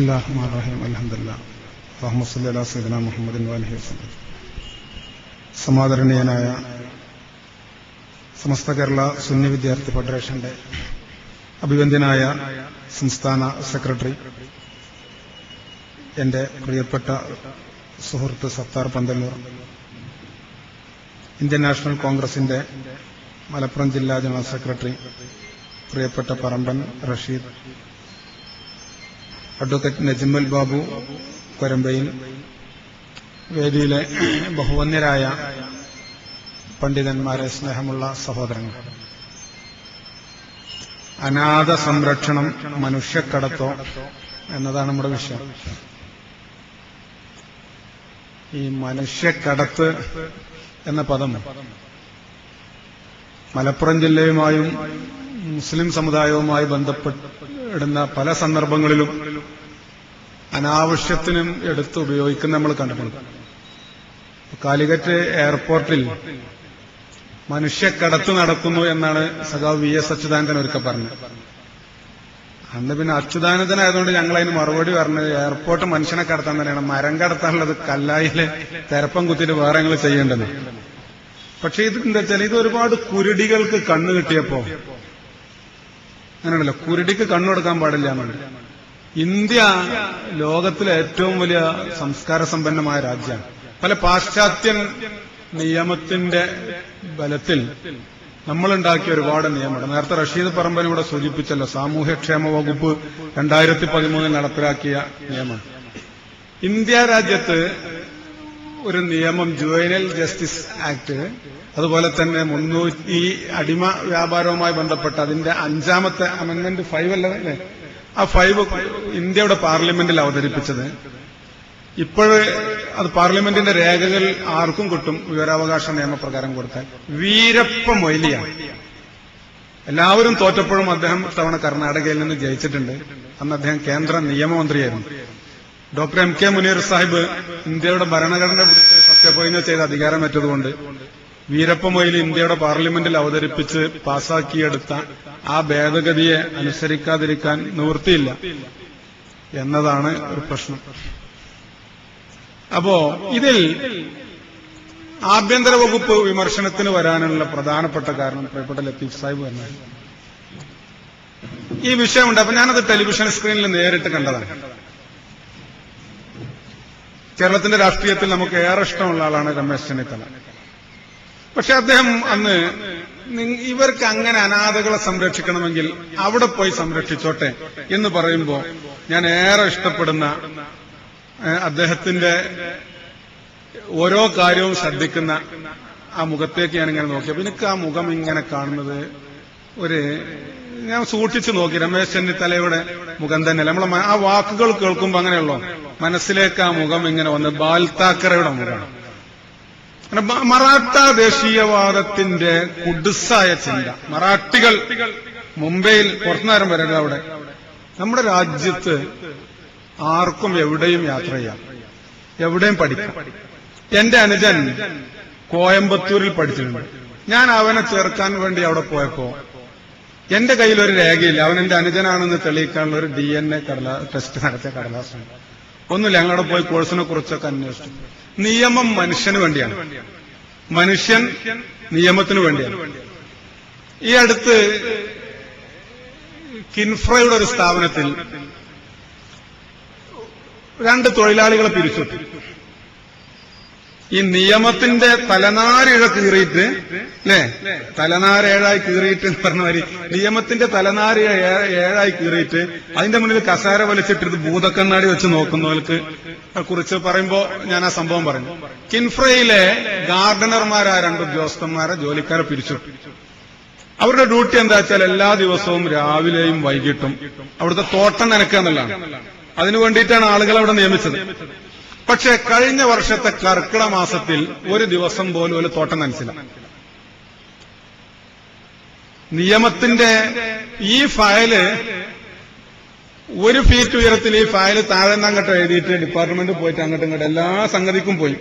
ബിസ്മില്ലാഹിർ അൽഹംദുലില്ലാഹ് അല്ലാഹുമ്മ സ്വല്ലി അലാ സയ്യിദിനാ മുഹമ്മദിൻ വഅലിഹി വസല്ലം. സമാദരണീയനായ സമസ്ത കേരള സുന്നി വിദ്യാർത്ഥി ഫെഡറേഷന്റെ അഭിവന്ദ്യനായ സംസ്ഥാന സെക്രട്ടറി, എന്റെ പ്രിയപ്പെട്ട സുഹൃത്ത് സത്താർ പന്തല്ലൂർ, ഇന്ത്യൻ നാഷണൽ കോൺഗ്രസിന്റെ മലപ്പുറം ജില്ലാ ജനറൽ സെക്രട്ടറി പ്രിയപ്പെട്ട പറമ്പൻ റഷീദ്, അഡ്വക്കേറ്റ് നജ്മുൽ ബാബു കൊരമ്പയിൽ, വേദിയിലെ ബഹുവന്യരായ പണ്ഡിതന്മാരെ, സ്നേഹമുള്ള സഹോദരങ്ങൾ, അനാഥ സംരക്ഷണം മനുഷ്യക്കടത്തോ എന്നതാണ് നമ്മുടെ വിഷയം. ഈ മനുഷ്യക്കടത്ത് എന്ന പദം മലപ്പുറം ജില്ലയുമായും മുസ്ലിം സമുദായവുമായി ബന്ധപ്പെടുന്ന പല സന്ദർഭങ്ങളിലും അനാവശ്യത്തിനും എടുത്ത് ഉപയോഗിക്കുന്ന നമ്മൾ കണ്ടിട്ടുണ്ട്. കാലിക്കറ്റ് എയർപോർട്ടിൽ മനുഷ്യക്കടത്ത് നടക്കുന്നു എന്നാണ് സഖാവ് VS അച്യുതാനന്ദൻ ഒരിക്കൽ പറഞ്ഞത്. അന്ന് പിന്നെ അച്യുതാനന്ദനായതുകൊണ്ട് ഞങ്ങളതിന് മറുപടി പറഞ്ഞത് എയർപോർട്ട് മനുഷ്യനെ കടത്താൻ തന്നെയാണ്, മരം കടത്താനുള്ളത് കല്ലായിലെ തെരപ്പം കുത്തിയിട്ട് വേറെ ഞങ്ങൾ ചെയ്യേണ്ടത്. പക്ഷെ ഇത് എന്താ വെച്ചാൽ, ഇത് ഒരുപാട് കുരുടികൾക്ക് കണ്ണു കിട്ടിയപ്പോ അങ്ങനെയാണല്ലോ, കുരുടിക്ക് കണ്ണുകൊടുക്കാൻ പാടില്ല എന്നുണ്ട്. ഇന്ത്യ ലോകത്തിലെ ഏറ്റവും വലിയ സംസ്കാര സമ്പന്നമായ രാജ്യമാണ്. പല പാശ്ചാത്യ നിയമത്തിന്റെ ബലത്തിൽ നമ്മളുണ്ടാക്കിയ ഒരുപാട് നിയമമുണ്ട്. നേരത്തെ റഷീദ് പറമ്പൻ ഇവിടെ സൂചിപ്പിച്ചല്ലോ, സാമൂഹ്യക്ഷേമ വകുപ്പ് 2013 നടപ്പിലാക്കിയ നിയമം. ഇന്ത്യ രാജ്യത്ത് ഒരു നിയമം, ജുവൈനൽ ജസ്റ്റിസ് ആക്ട്, അതുപോലെ തന്നെ ഈ അടിമ വ്യാപാരവുമായി ബന്ധപ്പെട്ട് അതിന്റെ 5ാമത്തെ അമെന്റ്മെന്റ് 5 അല്ലേ, ആ 5 ഇന്ത്യയുടെ പാർലമെന്റിൽ അവതരിപ്പിച്ചത്. ഇപ്പോഴ് അത് പാർലമെന്റിന്റെ രേഖകൾ ആർക്കും കിട്ടും, വിവരാവകാശ നിയമപ്രകാരം കൊടുത്താൽ. വീരപ്പ മൊയ്ലിയാണ്. എല്ലാവരും തോറ്റപ്പോഴും അദ്ദേഹം തവണ കർണാടകയിൽ നിന്ന് ജയിച്ചിട്ടുണ്ട്. അന്ന് അദ്ദേഹം കേന്ദ്ര നിയമമന്ത്രിയായിരുന്നു. ഡോക്ടർ MK മുനീർ സാഹിബ് ഇന്ത്യയുടെ ഭരണഘടന പിടിച്ച് സത്യപ്രതിജ്ഞ ചെയ്ത് അധികാരമേറ്റതുകൊണ്ട് വീരപ്പ മൊയ്ലി ഇന്ത്യയുടെ പാർലമെന്റിൽ അവതരിപ്പിച്ച് പാസാക്കിയെടുത്ത ആ ഭേദഗതിയെ അനുസരിക്കാതിരിക്കാൻ നിവൃത്തിയില്ല എന്നതാണ് ഒരു പ്രശ്നം. അപ്പോ ഇതിൽ ആഭ്യന്തര വകുപ്പ് വിമർശനത്തിന് വരാനുള്ള പ്രധാനപ്പെട്ട കാരണം പ്രിയപ്പെട്ട ലത്തീഫ് സാഹിബ് എന്നാണ്. ഈ വിഷയമുണ്ട്. അപ്പൊ ഞാനത് ടെലിവിഷൻ സ്ക്രീനിൽ നേരിട്ട് കണ്ടതാണ്. കേരളത്തിന്റെ രാഷ്ട്രീയത്തിൽ നമുക്ക് ഏറെ ഇഷ്ടമുള്ള ആളാണ് രമേശ് ചെന്നിത്തല. പക്ഷെ അദ്ദേഹം അന്ന് ഇവർക്ക് അങ്ങനെ അനാഥകളെ സംരക്ഷിക്കണമെങ്കിൽ അവിടെ പോയി സംരക്ഷിച്ചോട്ടെ എന്ന് പറയുമ്പോ ഞാൻ ഏറെ ഇഷ്ടപ്പെടുന്ന അദ്ദേഹത്തിന്റെ ഓരോ കാര്യവും ശ്രദ്ധിക്കുന്ന ആ മുഖത്തേക്ക് ഞാനിങ്ങനെ നോക്കിയപ്പോ എനിക്ക് ആ മുഖം ഇങ്ങനെ കാണുന്നത് ഞാൻ സൂക്ഷിച്ചു നോക്കി. രമേശ് ചെന്നിത്തലയുടെ മുഖം തന്നെ നമ്മളെ ആ വാക്കുകൾ കേൾക്കുമ്പോ അങ്ങനെയുള്ളൂ, മനസ്സിലേക്ക് ആ മുഖം ഇങ്ങനെ വന്ന് ബാൽ താക്കറയുടെ മുഖമാണ്. മറാഠ ദേശീയവാദത്തിന്റെ കുടുസായ ചിന്ത. മറാഠികൾ മുംബൈയിൽ കുറച്ചുനേരം വരരുത്. അവിടെ നമ്മുടെ രാജ്യത്ത് ആർക്കും എവിടെയും യാത്ര ചെയ്യാം, എവിടെയും പഠിക്കാം. എന്റെ അനുജൻ കോയമ്പത്തൂരിൽ പഠിച്ചിട്ടുണ്ട്. ഞാൻ അവനെ ചേർക്കാൻ വേണ്ടി അവിടെ പോയപ്പോ എന്റെ കയ്യിൽ ഒരു രേഖയില്ല. അവൻ എന്റെ അനുജനാണെന്ന് തെളിയിക്കാനുള്ള ഒരു DNA ടെസ്റ്റ് നടത്തിയ കടലാസാണ്. ഒന്നുമില്ല. ഞങ്ങളവിടെ പോയി കോഴ്സിനെ കുറിച്ചൊക്കെ അന്വേഷിച്ചു. നിയമം മനുഷ്യന് വേണ്ടിയാണ്, മനുഷ്യൻ നിയമത്തിന് വേണ്ടിയാണ്. ഈ അടുത്ത് കിൻഫ്രയുടെ ഒരു സ്ഥാപനത്തിൽ 2 തൊഴിലാളികളെ പിരിച്ചുവിട്ടു. ഈ നിയമത്തിന്റെ തലനാരിഴ കീറിയിട്ട്, അല്ലേ, തലനാരേഴായി കീറിയിട്ട് എന്ന് പറഞ്ഞ മാതിരി നിയമത്തിന്റെ തലനാരി ഏഴായി കീറിയിട്ട് അതിന്റെ മുന്നിൽ കസേര വലിച്ചിട്ടിട്ട് ഭൂതക്കണ്ണാടി വെച്ച് നോക്കുന്നവർക്ക് കുറിച്ച് പറയുമ്പോ ഞാൻ ആ സംഭവം പറഞ്ഞു. കിൻഫ്രയിലെ ഗാർഡനർമാരായ 2 ഉദ്യോഗസ്ഥന്മാരെ, ജോലിക്കാരെ പിരിച്ചു. അവരുടെ ഡ്യൂട്ടി എന്താ വെച്ചാൽ എല്ലാ ദിവസവും രാവിലെയും വൈകിട്ടും അവിടുത്തെ തോട്ടം നനക്കുക എന്നുള്ളതാണ്. അതിനു വേണ്ടിയിട്ടാണ് ആളുകൾ അവിടെ നിയമിച്ചത്. പക്ഷെ കഴിഞ്ഞ വർഷത്തെ കർക്കിടക മാസത്തിൽ ഒരു ദിവസം പോലും ഒരു തോട്ടം നനച്ചില്ല. നിയമത്തിന്റെ ഈ ഫയല് 1 ഫീറ്റ് ഉയരത്തിൽ ഈ ഫയല് താഴെ അങ്ങോട്ട് എഴുതിയിട്ട് ഡിപ്പാർട്ട്മെന്റ് പോയിട്ട് അങ്ങോട്ടും ഇങ്ങോട്ട് എല്ലാ സംഗതിക്കും പോയി.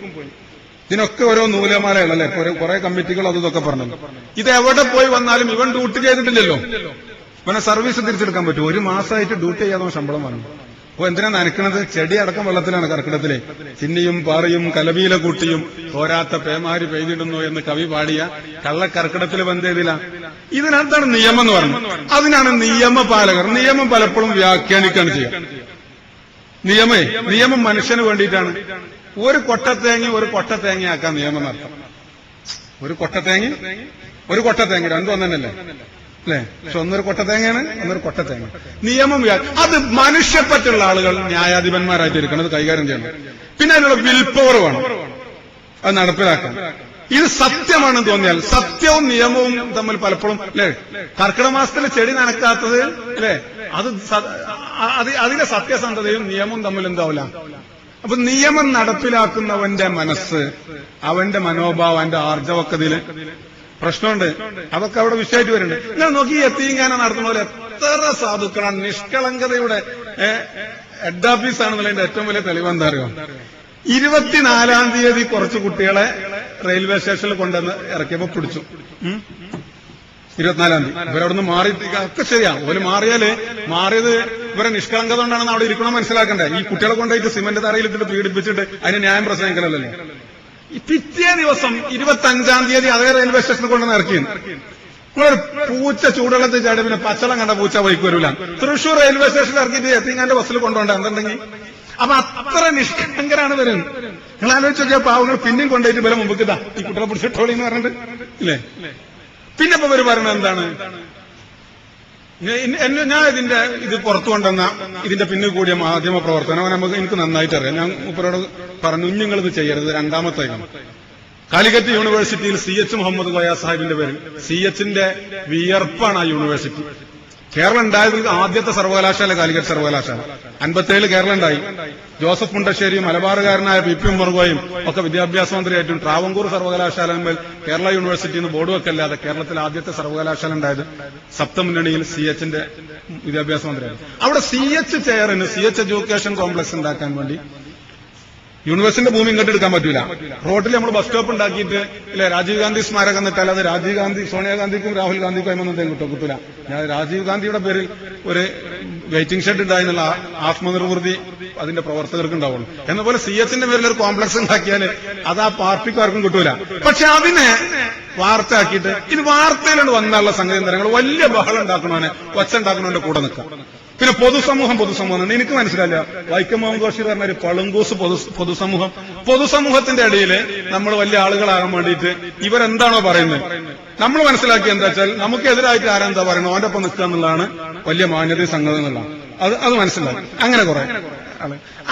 ഇതിനൊക്കെ ഓരോ നൂലമാലകളല്ലേ, കുറെ കമ്മിറ്റികൾ അതൊക്കെ പറഞ്ഞു. ഇത് എവിടെ പോയി വന്നാലും ഇവൻ ഡ്യൂട്ടി ചെയ്തിട്ടില്ലല്ലോ. ഇവനെ സർവീസ് തിരിച്ചെടുക്കാൻ പറ്റും. 1 മാസമായിട്ട് ഡ്യൂട്ടി ചെയ്യാതെ ശമ്പളം വാങ്ങും. അപ്പൊ എന്തിനാ നനക്കണത്? ചെടി അടക്കം വെള്ളത്തിലാണ് കർക്കിടത്തിലെ. ചിന്നിയും പാറയും കലവീല കൂട്ടിയും പോരാത്ത പേമാരി പെയ്തിടുന്നു എന്ന് കവി പാടിയ കള്ളക്കർക്കിടത്തിൽ ബന്ധേതില്ല. ഇതിനകത്താണ് നിയമം എന്ന് പറഞ്ഞു. അതിനാണ് നിയമപാലകർ. നിയമം പലപ്പോഴും വ്യാഖ്യാനിക്കുകയാണ് ചെയ്യുക. നിയമം മനുഷ്യന് വേണ്ടിയിട്ടാണ്. ഒരു കൊട്ട തേങ്ങയാക്കാൻ നിയമം നടത്താം. ഒരു കൊട്ട തേങ്ങ രണ്ടും ഒന്നല്ലേ അല്ലേ? പക്ഷെ ഒന്നൊരു കൊട്ടത്തേങ്ങയാണ്, ഒന്നൊരു കൊട്ടത്തേങ്ങ. നിയമം അത് മനുഷ്യപ്പറ്റുള്ള ആളുകൾ ന്യായാധിപന്മാരായിട്ടിരിക്കണം, അത് കൈകാര്യം ചെയ്യണം. പിന്നെ അതിനുള്ള വിൽ പവർ വേണം, അത് നടപ്പിലാക്കാം. ഇത് സത്യമാണെന്ന് തോന്നിയാൽ സത്യവും നിയമവും തമ്മിൽ പലപ്പോഴും അല്ലേ, കർക്കിടക മാസത്തിൽ ചെടി നനക്കാത്തത് അല്ലേ, അതിലെ സത്യസന്ധതയും നിയമവും തമ്മിൽ എന്താവില്ല. അപ്പൊ നിയമം നടപ്പിലാക്കുന്നവന്റെ മനസ്സ്, അവന്റെ മനോഭാവം, അവന്റെ ആർജവക്കതില് പ്രശ്നമുണ്ട്. അതൊക്കെ അവിടെ വിഷയമായിട്ട് വരുന്നുണ്ട്. നിങ്ങൾ നോക്കി യത്തീംഖാന നടത്തുന്ന പോലെ എത്ര സാധുക്കളാണ്. നിഷ്കളങ്കതയുടെ ഹെഡ് ഓഫീസാണെന്നുള്ളതിന്റെ ഏറ്റവും വലിയ തെളിവെന്താ അറിയോ? 24-ാം തീയതി കുറച്ച് കുട്ടികളെ റെയിൽവേ സ്റ്റേഷനിൽ കൊണ്ടുവന്ന് ഇറക്കിയപ്പോ പിടിച്ചു. 24-ാം തീയതി ഇവരവിടുന്ന് മാറി. ഒക്കെ ശരിയാ, ഓല് മാറിയത് ഇവരെ നിഷ്കളങ്കത കൊണ്ടാണെന്ന് അവിടെ ഇരിക്കണം മനസ്സിലാക്കണ്ടേ. ഈ കുട്ടികളെ കൊണ്ടുപോയിട്ട് സിമന്റ് തറയിലിട്ടിട്ട് പീഡിപ്പിച്ചിട്ട് അതിന് ന്യായം പ്രസംഗിക്കലല്ലോ. പിറ്റേ ദിവസം 25-ാം തീയതി അതേ റെയിൽവേ സ്റ്റേഷനിൽ കൊണ്ടുവന്ന് ഇറക്കി. നിങ്ങളൊരു പൂച്ച ചൂടുവെള്ളത്തിൽ ചാടി പിന്നെ പച്ചളം കണ്ട പൂച്ച വഴിക്ക് വരൂല. തൃശൂർ റെയിൽവേ സ്റ്റേഷനിൽ ഇറക്കിയിട്ട് യത്തീംഖാന്റെ ബസ്സിൽ കൊണ്ടുപോകണ്ട എന്തുണ്ടെങ്കിൽ. അപ്പൊ അത്ര നിഷ്കളങ്കരാണ് വരുന്നത്. നിങ്ങൾ ആലോചിച്ച് നോക്കിയാൽ പാവങ്ങൾ പിന്നെയും കൊണ്ടുപോയിട്ട് ഇവരെ മുമ്പ് ഇതാ ഈ കുട്ടികളെ പിടിച്ചിട്ടോളി എന്ന് പറഞ്ഞിട്ട് ഇല്ലേ. പിന്നെ ഇപ്പൊ ഇവര് പറയുന്നത് എന്താണ്? ഞാൻ ഇത് പുറത്തു കൊണ്ടുവന്ന ഇതിന്റെ പിന്നിൽ കൂടിയ മാധ്യമ പ്രവർത്തനം എനിക്ക് നന്നായിട്ട് അറിയാം. ഞാൻ മൂപ്പരോട് പറഞ്ഞു, നിങ്ങളിത് ചെയ്യരുത്. രണ്ടാമത്തെ കാലിക്കറ്റ് യൂണിവേഴ്സിറ്റിയിൽ CH മുഹമ്മദ് കോയ സാഹിബിന്റെ പേരിൽ CHന്റെ വിയർപ്പാണ് ആ യൂണിവേഴ്സിറ്റി. കേരളം ഉണ്ടായതിൽ ആദ്യത്തെ സർവകലാശാല കാലിക്കറ്റ് സർവകലാശാല. 57 കേരളം ഉണ്ടായി. ജോസഫ് മുണ്ടശ്ശേരിയും മലബാറുകാരനായ PP ഉമ്മർഗോയും ഒക്കെ വിദ്യാഭ്യാസ മന്ത്രിയായിട്ടും ട്രാവങ്കൂർ സർവകലാശാലയിൽ കേരള യൂണിവേഴ്സിറ്റിയിൽ നിന്ന് ബോർഡ് വെക്കല്ലാതെ കേരളത്തിൽ ആദ്യത്തെ സർവകലാശാല ഉണ്ടായത് സപ്തമുന്നണിയിൽ CHന്റെ വിദ്യാഭ്യാസ മന്ത്രിയായിരുന്നു. അവിടെ CH ചെയറിന് CH എഡ്യൂക്കേഷൻ കോംപ്ലക്സ് ഉണ്ടാക്കാൻ വേണ്ടി യൂണിവേഴ്സിറ്റിന്റെ ഭൂമി ഇങ്ങോട്ട് എടുക്കാൻ പറ്റൂല. റോഡിൽ നമ്മൾ ബസ് സ്റ്റോപ്പ് ഉണ്ടാക്കിയിട്ട് ഇല്ലേ രാജീവ് ഗാന്ധി സ്മാരകം എന്നിട്ടാൽ അത് രാജീവ് ഗാന്ധി സോണിയാഗാന്ധിക്കും രാഹുൽ ഗാന്ധിക്കും അതിമൊന്നും കിട്ടൂല. ഞാൻ രാജീവ് ഗാന്ധിയുടെ പേരിൽ ഒരു വെയിറ്റിംഗ് ഷെഡ് ഉണ്ടായിരുന്നുള്ള ആത്മനിർവൃത്തി അതിന്റെ പ്രവർത്തകർക്ക് ഉണ്ടാവുള്ളൂ. എന്നപോലെ CHന്റെ പേരിൽ ഒരു കോംപ്ലക്സ് ഉണ്ടാക്കിയാൽ അത് ആ പാർട്ടിക്കാർക്കും കിട്ടൂല. പക്ഷെ അതിനെ വാർത്തയാക്കിയിട്ട് ഇത് വാർത്തയിലാണ് വന്നുള്ള സംഗതി തരങ്ങൾ വലിയ ബഹളം ഉണ്ടാക്കണവനെ ഒച്ച ഉണ്ടാക്കണവന്റെ കൂടെ നിൽക്കാം. പിന്നെ പൊതുസമൂഹം എനിക്ക് മനസ്സിലായില്ല. വൈക്കം മുഹമ്മദ് ബഷീർ പറഞ്ഞ ഒരു പളുങ്കൂസ് പൊതുസമൂഹത്തിന്റെ ഇടയിൽ നമ്മൾ വലിയ ആളുകളാകാൻ വേണ്ടിയിട്ട് ഇവരെന്താണോ പറയുന്നത് നമ്മൾ മനസ്സിലാക്കി എന്താ വെച്ചാൽ നമുക്കെതിരായിട്ട് ആരെന്താ പറയണോ അവന്റെ ഒപ്പം നിൽക്കുക എന്നുള്ളതാണ് വലിയ മാന്യത സംഗതി എന്നുള്ളതാണ്. അത് മനസ്സിലാക്കി. അങ്ങനെ കുറെ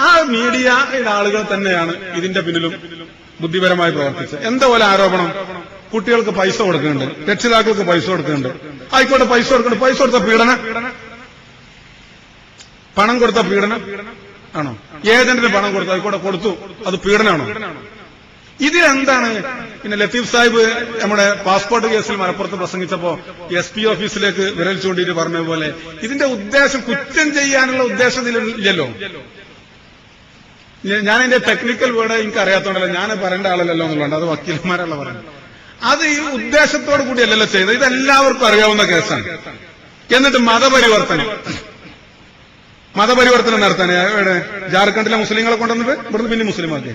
ആ മീഡിയയുടെ ആളുകൾ തന്നെയാണ് ഇതിന്റെ പിന്നിലും ബുദ്ധിപരമായി പ്രവർത്തിച്ചത്. എന്താ പോലെ ആരോപണം? കുട്ടികൾക്ക് പൈസ കൊടുക്കുന്നുണ്ട്, രക്ഷിതാക്കൾക്ക് പൈസ കൊടുക്കുന്നുണ്ട്. ആയിക്കോട്ടെ, പൈസ കൊടുത്ത പീഡനം, പണം കൊടുത്ത പീഡനം ആണോ? ഏജന്റിന് പണം കൊടുത്തു, ആയിക്കോട്ടെ കൊടുത്തു, അത് പീഡനമാണോ? ഇതിലെന്താണ്? പിന്നെ ലത്തീഫ് സാഹിബ് നമ്മുടെ പാസ്പോർട്ട് കേസിൽ മലപ്പുറത്ത് പ്രസംഗിച്ചപ്പോ SP ഓഫീസിലേക്ക് വിരൽ ചൂണ്ടിയിട്ട് പറഞ്ഞ പോലെ ഇതിന്റെ ഉദ്ദേശം കുറ്റം ചെയ്യാനുള്ള ഉദ്ദേശം ഇതിലില്ലല്ലോ. ഞാൻ അതിന്റെ ടെക്നിക്കൽ വേർഡ് എനിക്ക് അറിയാത്തോണ്ടല്ലോ, ഞാൻ പറയേണ്ട ആളല്ലല്ലോ എന്നുള്ളത്, അത് വക്കീലന്മാരല്ല പറയുന്നത്. അത് ഈ ഉദ്ദേശത്തോടു കൂടിയല്ലല്ലോ ചെയ്തത്. ഇതെല്ലാവർക്കും അറിയാവുന്ന കേസാണ്. എന്നിട്ട് മതപരിവർത്തനം നടത്താൻ എവിടെ? ജാർഖണ്ഡിലെ മുസ്ലിങ്ങളെ കൊണ്ടുവന്നിട്ട് ഇവിടുന്ന് പിന്നെ മുസ്ലിമാക്കി.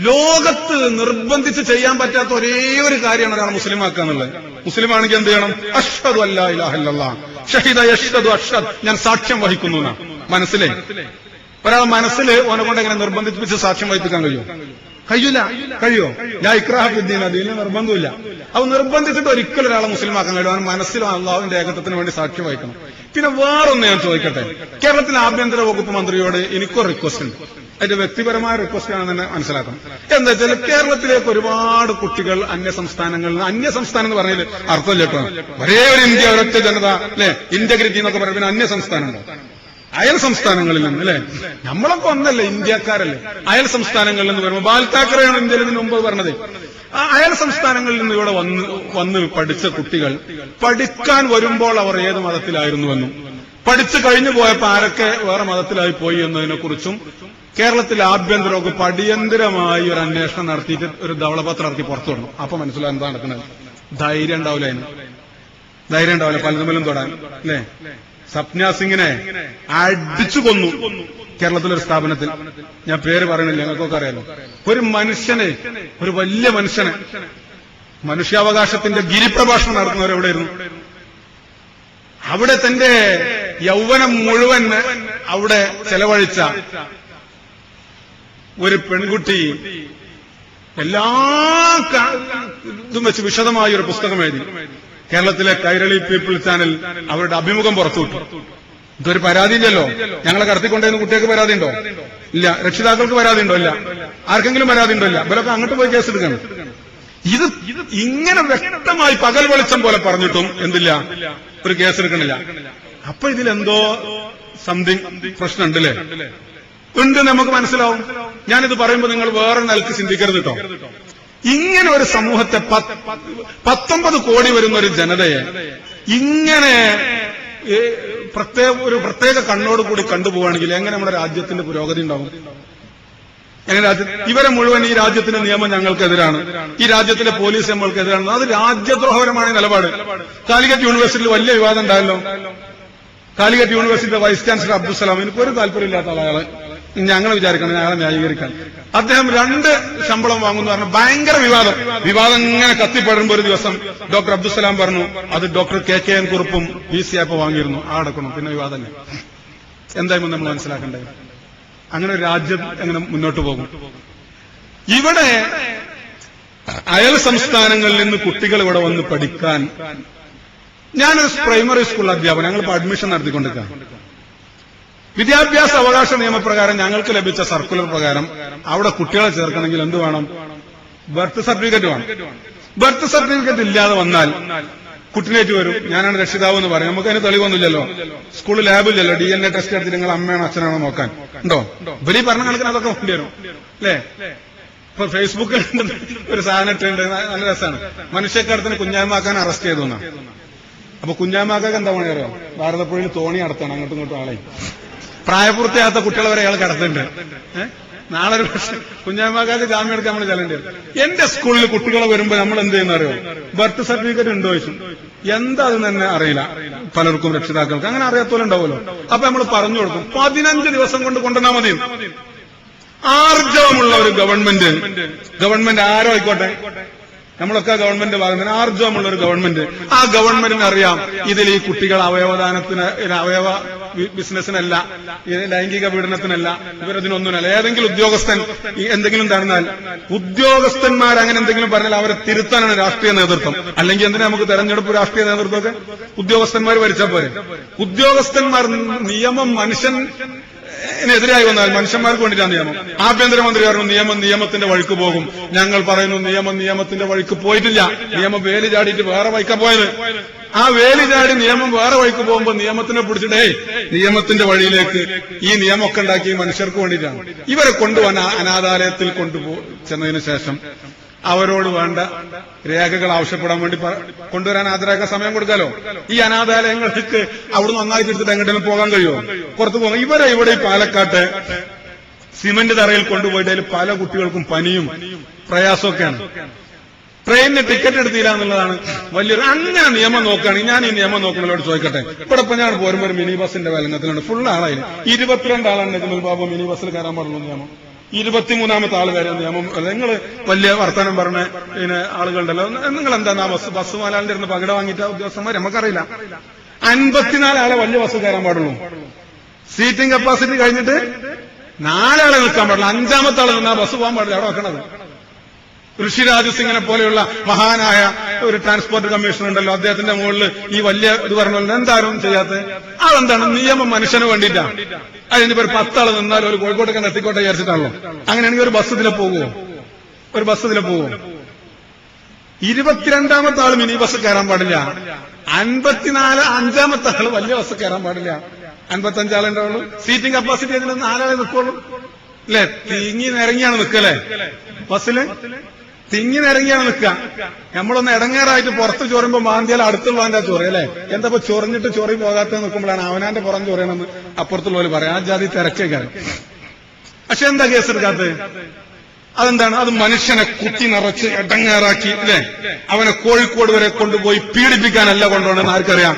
ലോകത്ത് നിർബന്ധിച്ച് ചെയ്യാൻ പറ്റാത്ത ഒരേ ഒരു കാര്യമാണ് ഒരാൾ മുസ്ലിമാക്കുക എന്നുള്ളത്. മുസ്ലിമാണെങ്കിൽ എന്ത് ചെയ്യണം? അഷ്ഹദു അല്ലാ ഇലാഹ ഇല്ലല്ലാഹ് ഷഹീദ യഷ്ഹദു അഷ്ഹദ്, ഞാൻ സാക്ഷ്യം വഹിക്കുന്നു എന്നാ. മനസ്സിലെ ഒരാൾ മനസ്സിൽ ഓനെ കൊണ്ട് എങ്ങനെ നിർബന്ധിപ്പിച്ച് സാക്ഷ്യം വഹിപ്പിക്കാൻ കഴിയോ? ഞാൻ ഇക്രാഹ ഫിദ്ദീൻ, അതിന് നിർബന്ധമില്ല. അത് നിർബന്ധിച്ചിട്ട് ഒരിക്കലും ഒരാളെ മുസ്ലിമാക്കാൻ കഴിയും. അവൻ മനസ്സിലും അള്ളാഹുവിന്റെ ഏകത്വത്തിന് വേണ്ടി സാക്ഷ്യം വഹിക്കണം. പിന്നെ വേറൊന്ന് ഞാൻ ചോദിക്കട്ടെ, കേരളത്തിലെ ആഭ്യന്തര വകുപ്പ് മന്ത്രിയോട് എനിക്കൊരു റിക്വസ്റ്റ് ഉണ്ട്. അതിന്റെ വ്യക്തിപരമായ റിക്വസ്റ്റ് ആണെന്ന് തന്നെ മനസ്സിലാക്കണം. എന്താ വെച്ചാൽ കേരളത്തിലേക്ക് ഒരുപാട് കുട്ടികൾ അന്യസംസ്ഥാനങ്ങളിൽ നിന്ന്, അന്യസംസ്ഥാനം എന്ന് പറഞ്ഞാൽ അർത്ഥം കേട്ടോ, ഒരേ ഒരു ഇന്ത്യ ഒരൊറ്റ ജനത അല്ലെ, ഇന്റഗ്രിറ്റി എന്നൊക്കെ പറയുമ്പോൾ പിന്നെ അന്യസംസ്ഥാനം ഉണ്ടോ? അയൽ സംസ്ഥാനങ്ങളിൽ നിന്ന് അല്ലെ, നമ്മളൊക്കെ ഒന്നല്ലേ, ഇന്ത്യക്കാരല്ലേ. അയൽ സംസ്ഥാനങ്ങളിൽ നിന്ന് വരുമ്പോൾ ബാൽ താക്കറെയാണ് ഇന്ത്യയിൽ ഇതിന് മുമ്പ് പറഞ്ഞത്. ആ അയൽ സംസ്ഥാനങ്ങളിൽ നിന്ന് ഇവിടെ വന്ന് പഠിച്ച കുട്ടികൾ പഠിക്കാൻ വരുമ്പോൾ അവർ ഏത് മതത്തിലായിരുന്നുവെന്നും പഠിച്ചു കഴിഞ്ഞു പോയപ്പോ ആരൊക്കെ വേറെ മതത്തിലായി പോയി എന്നതിനെക്കുറിച്ചും കേരളത്തിലെ ആഭ്യന്തര വകുപ്പ് അടിയന്തരമായി ഒരു അന്വേഷണം നടത്തിയിട്ട് ഒരു ധവളപത്രം ഇറക്കി പുറത്തു വിടണം. അപ്പൊ മനസ്സിലാവും എന്താ നടക്കുന്നത്. ധൈര്യം ഉണ്ടാവില്ല, പലതുമലും തൊടാൻ അല്ലേ. സപ്ന സിംഗിനെ അടിച്ചു കൊന്നു കേരളത്തിലൊരു സ്ഥാപനത്തിൽ. ഞാൻ പേര് പറയണില്ല, ഞങ്ങൾക്കൊക്കെ അറിയാലോ. ഒരു മനുഷ്യനെ, ഒരു വലിയ മനുഷ്യനെ, മനുഷ്യാവകാശത്തിന്റെ ഗിരിപ്രഭാഷണം നടത്തുന്നവരെവിടെയായിരുന്നു? അവിടെ തന്റെ യൗവനം മുഴുവൻ അവിടെ ചെലവഴിച്ച ഒരു പെൺകുട്ടി എല്ലാ ഇതും വെച്ച് വിശദമായ ഒരു പുസ്തകം എഴുതി. കേരളത്തിലെ കൈരളി പീപ്പിൾ ചാനൽ അവരുടെ അഭിമുഖം പുറത്തുവിട്ടു. ഇതൊരു പരാതിയില്ലല്ലോ. ഞങ്ങളെ കടത്തിക്കൊണ്ടുവരുന്ന കുട്ടികൾക്ക് പരാതിയുണ്ടോ? ഇല്ല. രക്ഷിതാക്കൾക്ക് പരാതിയുണ്ടോ? ഇല്ല. ആർക്കെങ്കിലും പരാതിയുണ്ടോ? ഇല്ല. ഇവരൊക്കെ അങ്ങോട്ട് പോയി കേസെടുക്കണം. ഇത് ഇങ്ങനെ വ്യക്തമായി പകൽ വെളിച്ചം പോലെ പറഞ്ഞിട്ടും എന്തില്ല, ഒരു കേസെടുക്കണില്ല. അപ്പൊ ഇതിലെന്തോ സംതിങ് പ്രശ്നമുണ്ടല്ലേ? ഉണ്ട്, നമുക്ക് മനസ്സിലാവും. ഞാനിത് പറയുമ്പോൾ നിങ്ങൾ വേറെ നിലക്ക് ചിന്തിക്കരുത് കേട്ടോ. ഇങ്ങനെ ഒരു സമൂഹത്തെ 19 കോടി വരുന്ന ഒരു ജനതയെ ഇങ്ങനെ ഒരു പ്രത്യേക കണ്ണോടുകൂടി കണ്ടുപോവുകയാണെങ്കിൽ എങ്ങനെ നമ്മുടെ രാജ്യത്തിന്റെ പുരോഗതി ഉണ്ടാവും? എങ്ങനെ ഇവരെ മുഴുവൻ ഈ രാജ്യത്തിന്റെ നിയമം ഞങ്ങൾക്കെതിരാണ്, ഈ രാജ്യത്തിലെ പോലീസ് നമ്മൾക്കെതിരാണ്, അത് രാജ്യദ്രോഹപരമായ നിലപാട്. കാലിക്കറ്റ് യൂണിവേഴ്സിറ്റിയിൽ വലിയ വിവാദം ഉണ്ടായല്ലോ. കാലിക്കറ്റ് യൂണിവേഴ്സിറ്റിയുടെ വൈസ് ചാൻസലർ അബ്ദുസലാം, എനിക്കൊരു താല്പര്യമില്ലാത്ത ആളെ ഞങ്ങൾ വിചാരിക്കണം, ഞങ്ങളെ ന്യായീകരിക്കാൻ. അദ്ദേഹം 2 ശമ്പളം വാങ്ങുന്നു പറഞ്ഞു ഭയങ്കര വിവാദം ഇങ്ങനെ കത്തിപ്പടരുമ്പോ ഒരു ദിവസം ഡോക്ടർ അബ്ദുസലാം പറഞ്ഞു അത് ഡോക്ടർ KKN കുറുപ്പും PC ആപ്പ് വാങ്ങിയിരുന്നു, ആ അടക്കണം. പിന്നെ വിവാദമല്ലേ? എന്തായാലും നമ്മൾ മനസ്സിലാക്കണ്ടേ? അങ്ങനെ ഒരു രാജ്യം എങ്ങനെ മുന്നോട്ട് പോകും? ഇവിടെ അയൽ സംസ്ഥാനങ്ങളിൽ നിന്ന് കുട്ടികൾ ഇവിടെ വന്ന് പഠിക്കാൻ, ഞാനൊരു പ്രൈമറി സ്കൂൾ അധ്യാപകൻ, ഞങ്ങളിപ്പോ അഡ്മിഷൻ നടത്തിക്കൊണ്ടിരിക്കുകയാണ്. വിദ്യാഭ്യാസ അവകാശ നിയമപ്രകാരം ഞങ്ങൾക്ക് ലഭിച്ച സർക്കുലർ പ്രകാരം അവിടെ കുട്ടികളെ ചേർക്കണമെങ്കിൽ എന്ത് വേണം? ബർത്ത് സർട്ടിഫിക്കറ്റ് വേണം. ബർത്ത് സർട്ടിഫിക്കറ്റ് ഇല്ലാതെ വന്നാൽ കുട്ടിനേറ്റ് വരും, ഞാനാണ് രക്ഷിതാവ് എന്ന് പറയും. നമുക്ക് അതിന് തെളിവൊന്നുമില്ലല്ലോ, സ്കൂളിൽ ലാബില്ലല്ലോ, DNA ടെസ്റ്റ് എടുത്തിട്ട് നിങ്ങൾ അമ്മയാണോ അച്ഛനാണോ നോക്കാൻ ഉണ്ടോ? ഇവര് ഈ പറഞ്ഞ കണക്കിന് അതൊക്കെ കൊണ്ടുവരും അല്ലേ? ഇപ്പൊ ഫേസ്ബുക്കിൽ ഒരു സാധനം ഇട്ടുണ്ട്, നല്ല രസമാണ്. മനുഷ്യക്കടത്തിന് കുഞ്ഞാമാക്കാൻ അറസ്റ്റ് ചെയ്തു എന്നാണ്. അപ്പൊ കുഞ്ഞാമാക്കൊക്കെ എന്താ പണി അറിയാം? ഭാരതപ്പുഴയിൽ തോണി നടത്തണം, അങ്ങോട്ടും ഇങ്ങോട്ടും ആളെ. പ്രായപൂർത്തിയാത്ത കുട്ടികളെ വരെ അയാൾ കടത്തുന്നുണ്ട്. നാളെ ഒരു പക്ഷേ കുഞ്ഞാമാക്കാക്ക് ജാമ്യം എടുക്കാൻ നമ്മൾ ചെല്ലേണ്ടി വരും. എന്റെ സ്കൂളിൽ കുട്ടികളെ വരുമ്പോ നമ്മൾ എന്ത് ചെയ്യുന്ന അറിയോ? ബർത്ത് സർട്ടിഫിക്കറ്റ് ഉണ്ടോ ചോദിച്ചു. എന്താ അത് തന്നെ അറിയില്ല പലർക്കും, രക്ഷിതാക്കൾക്ക് അങ്ങനെ അറിയാത്തോലും ഉണ്ടാവുമല്ലോ. അപ്പൊ നമ്മൾ പറഞ്ഞു കൊടുക്കും 15 ദിവസം കൊണ്ട് കൊണ്ടുവന്നാൽ മതി. ആർജവമുള്ള ഒരു ഗവൺമെന്റ് ആരോ ആയിക്കോട്ടെ, നമ്മളൊക്കെ ഗവൺമെന്റ് ഭാഗത്തിന് ആർജവമുള്ള ഒരു ഗവൺമെന്റ്, ആ ഗവൺമെന്റിന് അറിയാം ഇതിൽ ഈ കുട്ടികൾ അവയവദാനത്തിന്, അവയവ ബിസിനസിനല്ല, ലൈംഗിക പീഡനത്തിനല്ല, ഇവരതിനൊന്നുമല്ല. ഏതെങ്കിലും ഉദ്യോഗസ്ഥൻ എന്തെങ്കിലും തടഞ്ഞാൽ, ഉദ്യോഗസ്ഥന്മാർ അങ്ങനെ എന്തെങ്കിലും പറഞ്ഞാൽ അവരെ തിരുത്താനാണ് രാഷ്ട്രീയ നേതൃത്വം. അല്ലെങ്കിൽ എന്തിനാ നമുക്ക് തെരഞ്ഞെടുപ്പ് രാഷ്ട്രീയ നേതൃത്വമൊക്കെ? ഉദ്യോഗസ്ഥന്മാർ ഭരിച്ചാൽ പോരെ. ഉദ്യോഗസ്ഥന്മാർ നിയമം മനുഷ്യനെതിരായി വന്നാൽ മനുഷ്യന്മാർക്ക് വേണ്ടിയിട്ടാണ് നിയമം. ആഭ്യന്തരമന്ത്രി പറഞ്ഞു നിയമത്തിന്റെ വഴിക്ക് പോകും. ഞങ്ങൾ പറയുന്നു നിയമത്തിന്റെ വഴിക്ക് പോയിട്ടില്ല. നിയമം വേലി ചാടിയിട്ട് വേറെ വഴിക്കാ പോയത്. ആ വേലി ചാടി നിയമം വേറെ വഴിക്ക് പോകുമ്പോ നിയമത്തിനെ പിടിച്ചിട്ടേ നിയമത്തിന്റെ വഴിയിലേക്ക് ഈ നിയമമൊക്കെ ഉണ്ടാക്കി മനുഷ്യർക്ക് വേണ്ടിയിട്ടാണ്. ഇവരെ കൊണ്ടുപോകാൻ അനാഥാലയത്തിൽ ചെന്നതിന് ശേഷം അവരോട് വേണ്ട രേഖകൾ ആവശ്യപ്പെടാൻ വേണ്ടി കൊണ്ടുവരാൻ ഹാജരാക്കാൻ സമയം കൊടുക്കാലോ. ഈ അനാഥാലയങ്ങൾക്ക് അവിടുന്ന് നന്നായിട്ട് എടുത്തിട്ട് എങ്ങോട്ടെങ്കിലും പോകാൻ കഴിയുമോ? പുറത്തു പോകാം. ഇവിടെ ഈ പാലക്കാട്ട് സിമന്റ് തറയിൽ കൊണ്ടുപോയിട്ട് അതിൽ പല കുട്ടികൾക്കും പനിയും പ്രയാസമൊക്കെയാണ്. ട്രെയിനിന് ടിക്കറ്റ് എടുത്തില്ല എന്നുള്ളതാണ് വലിയൊരു. അങ്ങനെ നിയമം നോക്കുകയാണെങ്കിൽ ഞാൻ ഈ നിയമം നോക്കുന്നവരോട് ചോദിക്കട്ടെ. ഇവിടെ ഇപ്പൊ ഞാൻ പോരുമ്പോ ഒരു മിനി ബസിന്റെ വേലനത്തിലുണ്ട്, ഫുൾ ആളായി 22 ആളാണ് നജ്മുൽ ബാബു മിനി ബസ്സിൽ കയറാൻ പാടുള്ളൂ നിയമം. 23ാമത്തെ ആള് വരെ നിയമം. നിങ്ങൾ വലിയ വർത്തമാനം പറഞ്ഞ ആളുകളുണ്ടല്ലോ, നിങ്ങൾ എന്താ ബസ് മാലാലിന്റെ ഇരുന്ന് പകിട വാങ്ങിയിട്ട ഉദ്യോഗസ്ഥന്മാർ? നമുക്കറിയില്ല. 54 ആളെ വലിയ ബസ് കയറാൻ പാടുള്ളൂ. സീറ്റിംഗ് കപ്പാസിറ്റി കഴിഞ്ഞിട്ട് 4 ആളെ നിൽക്കാൻ പാടില്ല. 5ാമത്തെ ആള് നിന്നാ ബസ് പോകാൻ പാടില്ല. അവിടെ വെക്കണത് ഋഷിരാജ് സിംഗിനെ പോലെയുള്ള മഹാനായ ഒരു ട്രാൻസ്പോർട്ട് കമ്മീഷണർ ഉണ്ടല്ലോ, അദ്ദേഹത്തിന്റെ മുകളിൽ ഈ വലിയ ഇത് പറഞ്ഞല്ലോ, എന്താരും ചെയ്യാത്ത അതെന്താണ്? നിയമം മനുഷ്യന് വേണ്ടിയിട്ടാണ്. അതിന് പേര് 10 ആള് നിന്നാലും ഒരു കോഴിക്കോട്ടൊക്കെ എത്തിക്കോട്ടെ വിചാരിച്ചിട്ടാണല്ലോ. അങ്ങനെയാണെങ്കിൽ ഒരു ബസ് ഇതിലെ പോകുമോ? 22ാമത്തെ ആള് മിനി ബസ് കയറാൻ പാടില്ല. 5ാമത്തെ ആള് വലിയ ബസ് കയറാൻ പാടില്ല. 55 ആളുണ്ടാവുള്ളൂ. സീറ്റിംഗ് കപ്പാസിറ്റി അതിന് 4 ആളെ നിൽക്കുള്ളൂ അല്ലെ? തിങ്ങി നിരങ്ങിയാണ് നിൽക്കല്ലേ ബസ്സില്? തിങ്ങി നിരങ്ങിയാണ് നിൽക്കുക. നമ്മളൊന്ന് ഇടങ്ങേറായിട്ട് പുറത്ത് ചോറുമ്പോ മാന്തിയാൽ അടുത്തുള്ളവന്റെ ചോറി അല്ലെ? എന്താ ചൊറിഞ്ഞിട്ട് ചൊറി പോകാത്ത നിൽക്കുമ്പോഴാണ് അവനാന്റെ പുറം ചൊറിയണമെന്ന് അപ്പുറത്തുള്ളവർ പറയാം. ആ ജാതി തിരക്കേക്കാണ്. പക്ഷെ എന്താ കേസെടുക്കാത്തത്? അതെന്താണ്? അത് മനുഷ്യനെ കുത്തി നിറച്ച് ഇടങ്ങേറാക്കി അല്ലെ? അവനെ കോഴിക്കോട് വരെ കൊണ്ടുപോയി പീഡിപ്പിക്കാനല്ല കൊണ്ടുപോകണമെന്ന് ആർക്കറിയാം?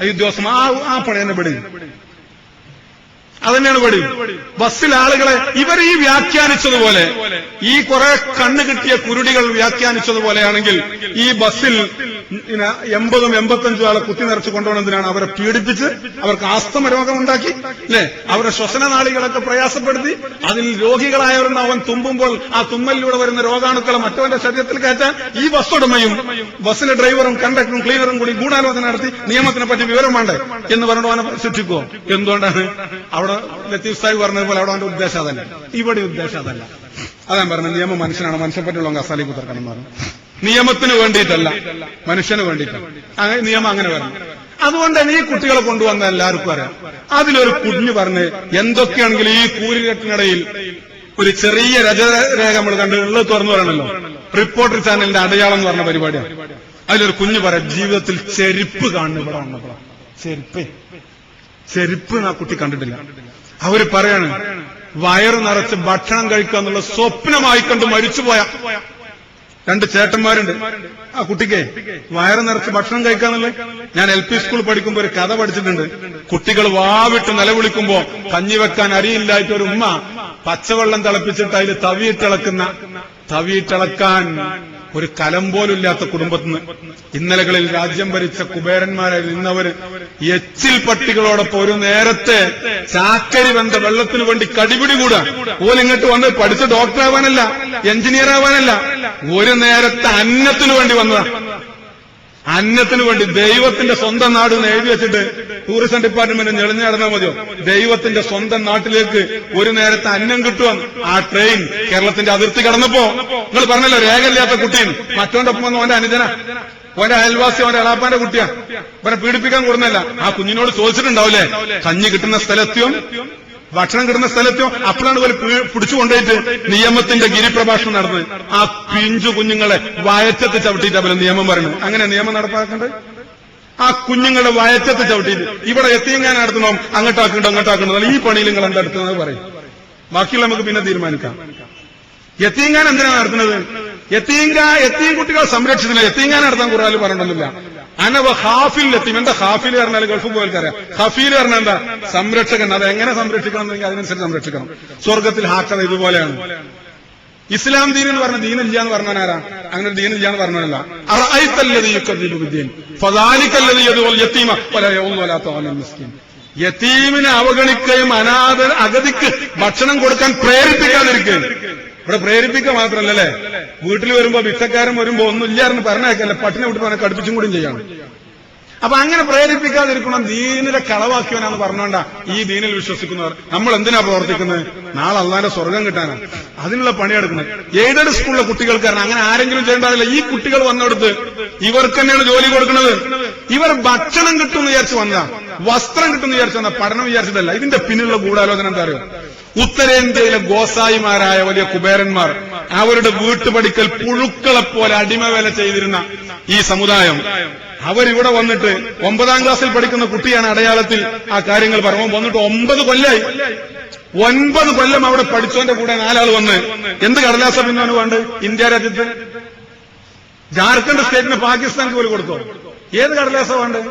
ഉദ്യോഗസ്ഥ ആ പണി തന്നെ പെടും. അതന്നെയാണ് പടി. ബസ്സിൽ ആളുകളെ ഇവർ ഈ വ്യാഖ്യാനിച്ചതുപോലെ, ഈ കുറെ കണ്ണ് കിട്ടിയ കുരുടികൾ വ്യാഖ്യാനിച്ചതുപോലെയാണെങ്കിൽ ഈ ബസ്സിൽ 80-85 ആളെ കുത്തി നിറച്ച് കൊണ്ടുപോകുന്നതിനാണ് അവരെ പീഡിപ്പിച്ച് അവർക്ക് ആസ്തമ രോഗമുണ്ടാക്കി, അല്ലെ? അവരുടെ ശ്വസനനാളികളൊക്കെ പ്രയാസപ്പെടുത്തി അതിൽ രോഗികളായവരെന്ന് അവൻ തുമ്പുമ്പോൾ ആ തുമ്മലിലൂടെ വരുന്ന രോഗാണുക്കളെ മറ്റവന്റെ ശരീരത്തിൽ കയറ്റാൻ ഈ ബസ് ഉടമയും ബസ്സിലെ ഡ്രൈവറും കണ്ടക്ടറും ക്ലീനറും കൂടി ഗൂഢാലോചന നടത്തി നിയമത്തിനെ പറ്റി വിവരം വേണ്ടേ എന്ന് പറഞ്ഞു അവനെ ശിക്ഷിക്കുമോ? എന്തുകൊണ്ടാണ്? അവിടെ ലത്തീഫ് സാഹിബ് പറഞ്ഞതുപോലെ അവിടെ അവന്റെ ഉദ്ദേശം അതല്ല, ഇവിടെ ഉദ്ദേശം അതല്ല. അതാ പറഞ്ഞത്, നിയമം മനുഷ്യനാണ്, മനുഷ്യനെ പറ്റിയുള്ള അസാലി കുത്തർക്കണം എന്ന് പറഞ്ഞു. നിയമത്തിന് വേണ്ടിയിട്ടല്ല, മനുഷ്യന് വേണ്ടിയിട്ടാണ് നിയമം അങ്ങനെ വരണം. അതുകൊണ്ട് തന്നെ ഈ കുട്ടികളെ കൊണ്ടുവന്ന എല്ലാവർക്കും അറിയാം. അതിലൊരു കുഞ്ഞു പറഞ്ഞ് എന്തൊക്കെയാണെങ്കിലും ഈ കൂലികെട്ടിനിടയിൽ ഒരു ചെറിയ രജരേഖ നമ്മൾ കണ്ട് ഉള്ളത് തുറന്നു പറയണല്ലോ, റിപ്പോർട്ടർ ചാനലിന്റെ അടയാളം എന്ന് പറഞ്ഞ പരിപാടിയാണ്. അതിലൊരു കുഞ്ഞു പറയാം, ജീവിതത്തിൽ ചെരുപ്പ് കാണുന്നു ഇവിടെ വന്നപ്പോഴാണ്. ചെരുപ്പ് ആ കുട്ടി കണ്ടിട്ടില്ല. അവര് പറയാണ്, വയറ് നിറച്ച് ഭക്ഷണം കഴിക്കുക എന്നുള്ള സ്വപ്നമായി കണ്ട് മരിച്ചുപോയ 2 ചേട്ടന്മാരുണ്ട്. ആ കുട്ടിക്ക് വയറ് നിറച്ച് ഭക്ഷണം കഴിക്കാന്നുള്ളത്. ഞാൻ LP സ്കൂൾ പഠിക്കുമ്പോൾ ഒരു കഥ പഠിച്ചിട്ടുണ്ട്. കുട്ടികൾ വാവിട്ട് നിലവിളിക്കുമ്പോ കഞ്ഞി വെക്കാൻ അരിയില്ലായിട്ട് ഒരു ഉമ്മ പച്ചവെള്ളം തിളപ്പിച്ചിട്ട് അതിൽ തവിയിട്ടിളക്കാൻ ഒരു കലം പോലുമില്ലാത്ത കുടുംബത്തിന് ഇന്നലകളിൽ രാജ്യം ഭരിച്ച കുബേരന്മാരായി നിന്നവര് എച്ചിൽ പട്ടികളോടൊപ്പം ഒരു നേരത്തെ ചാക്കരി വെന്ത വെള്ളത്തിനു വേണ്ടി കടിപിടി കൂടാ. ഓലിങ്ങോട്ട് വന്ന് പഠിച്ച ഡോക്ടർ ആവാനല്ല, എഞ്ചിനീയർ ആവാനല്ല, ഒരു നേരത്തെ അന്നത്തിനു വേണ്ടി വന്നതാ. അന്നത്തിനു വേണ്ടി ദൈവത്തിന്റെ സ്വന്തം നാട് എന്ന് എഴുതി വെച്ചിട്ട് ടൂറിസം ഡിപ്പാർട്ട്മെന്റ് ഞെളിഞ്ഞു നടന്നാൽ മതിയോ? ദൈവത്തിന്റെ സ്വന്തം നാട്ടിലേക്ക് ഒരു നേരത്തെ അന്നം കിട്ടുവാൻ ആ ട്രെയിൻ കേരളത്തിന്റെ അതിർത്തി കടന്നപ്പോ നിങ്ങൾ പറഞ്ഞല്ലോ, രേഖയില്ലാത്ത കുട്ടിയും മറ്റോന്റെ ഒപ്പം വന്ന് അവന്റെ അനുജന, അവന്റെ അയൽവാസി, അവന്റെ എളാപ്പാന്റെ കുട്ടിയാ, അവനെ പീഡിപ്പിക്കാൻ കൂടുന്നല്ല. ആ കുഞ്ഞിനോട് ചോദിച്ചിട്ടുണ്ടാവില്ലേ, കഞ്ഞി കിട്ടുന്ന സ്ഥലത്തെയോ ഭക്ഷണം കിട്ടുന്ന സ്ഥലത്തോ? അപ്പോഴാണ് പോലെ പിടിച്ചുകൊണ്ടേറ്റ് നിയമത്തിന്റെ ഗിരിപ്രഭാഷണം നടന്നത്. ആ പിഞ്ചു കുഞ്ഞുങ്ങളെ വയറ്റത്ത് ചവിട്ടിയിട്ട് അവരെ നിയമം പറയുന്നത്. അങ്ങനെ നിയമം നടപ്പാക്കേണ്ടത് ആ കുഞ്ഞുങ്ങളുടെ വയറ്റത്ത് ചവിട്ടിയിട്ട്. ഇവിടെ എത്തിയെങ്ങാൻ നടത്തണോ, അങ്ങോട്ടാക്കണ്ടോ ഈ പണിയിൽ നിങ്ങൾ എന്താ എടുക്കുന്നത് പറയും. ബാക്കിയുള്ള നമുക്ക് പിന്നെ തീരുമാനിക്കാം. യത്തീങ്കാൻ എന്തിനാണ് നടത്തുന്നത്? യത്തീം കുട്ടികളെ സംരക്ഷിച്ചില്ല. യത്തീങ്കാൻ നടത്താൻ ഖുർആനിൽ പറഞ്ഞിട്ടില്ല. അനവ ഹാഫിൽ എത്തീം. എന്താ ഹാഫിൽ പറഞ്ഞാൽ ഗൾഫ് പോയൽക്കറിയാം. ഹഫീൽ പറഞ്ഞാൽ എന്താ? സംരക്ഷകൻ. അത് എങ്ങനെ സംരക്ഷിക്കണം എന്നെങ്കിൽ അതിനനുസരിച്ച് സംരക്ഷിക്കണം. സ്വർഗത്തിൽ ഹാക്കത് ഇതുപോലെയാണ്. ഇസ്ലാം ദീൻ എന്ന് പറഞ്ഞ ദീനില്ല എന്ന് പറഞ്ഞാൽ ആരാ? അങ്ങനെ ഒരു ദീനില്ല എന്ന് പറഞ്ഞല്ല. യതീമിനെ അവഗണിക്കുകയും അഗതിക്ക് ഭക്ഷണം കൊടുക്കാൻ പ്രേരിപ്പിക്കാതിരിക്കുകയും. ഇവിടെ പ്രേരിപ്പിക്കുക മാത്രമല്ലേ, വീട്ടിൽ വരുമ്പോ ഭിക്ഷക്കാരൻ വരുമ്പോ ഒന്നുമില്ലായിരുന്നു പറഞ്ഞേക്കല്ല, പട്ടിനെ വിട്ട് പറഞ്ഞ കടുപ്പിച്ചും കൂടിയും ചെയ്യാണ്. അപ്പൊ അങ്ങനെ പ്രേരിപ്പിക്കാതിരിക്കണം. ദീനിലെ കളവാക്കിയവനാന്ന് പറഞ്ഞോണ്ടാ ഈ ദീനിൽ വിശ്വസിക്കുന്നവർ. നമ്മൾ എന്തിനാ പ്രവർത്തിക്കുന്നത്? നാളെ അള്ളാന്റെ സ്വർഗം കിട്ടാനാണ്. അതിനുള്ള പണിയെടുക്കുന്നത്. എയ്ഡഡ് സ്കൂളിലെ കുട്ടികൾക്ക് കാരണം അങ്ങനെ ആരെങ്കിലും ചെയ്യേണ്ടതില്ല. ഈ കുട്ടികൾ വന്നെടുത്ത് ഇവർക്ക് തന്നെയാണ് ജോലി കൊടുക്കുന്നത്. ഇവർ ഭക്ഷണം കിട്ടുമെന്ന് വിചാരിച്ചു വന്നതാ, വസ്ത്രം കിട്ടുമെന്ന് വിചാരിച്ചു വന്ന, പഠനം വിചാരിച്ചിട്ടല്ല. ഇതിന്റെ പിന്നിലുള്ള ഗൂഢാലോചന എന്താ അറിയോ? ഉത്തരേന്ത്യയിലെ ഗോസായിമാരായ വലിയ കുബേരന്മാർ അവരുടെ വീട്ടുപടിക്കൽ പുഴുക്കളെപ്പോലെ അടിമവേല ചെയ്തിരുന്ന ഈ സമുദായം അവരിവിടെ വന്നിട്ട് 9ാം ക്ലാസ്സിൽ പഠിക്കുന്ന കുട്ടിയാണ് അടയാളത്തിൽ ആ കാര്യങ്ങൾ പറഞ്ഞു. വന്നിട്ട് 9 കൊല്ലായി. 9 കൊല്ലം അവിടെ പഠിച്ചവന്റെ കൂടെ 4 ആൾ വന്ന് എന്ത് കടലാസ പിന്നാണ് വേണ്ടത്? ഇന്ത്യ രാജ്യത്ത് ജാർഖണ്ഡ് സ്റ്റേറ്റിന് പാകിസ്ഥാനിക്ക് പോലും കൊടുത്തോ? ഏത് കടലാസ വേണ്ടത്?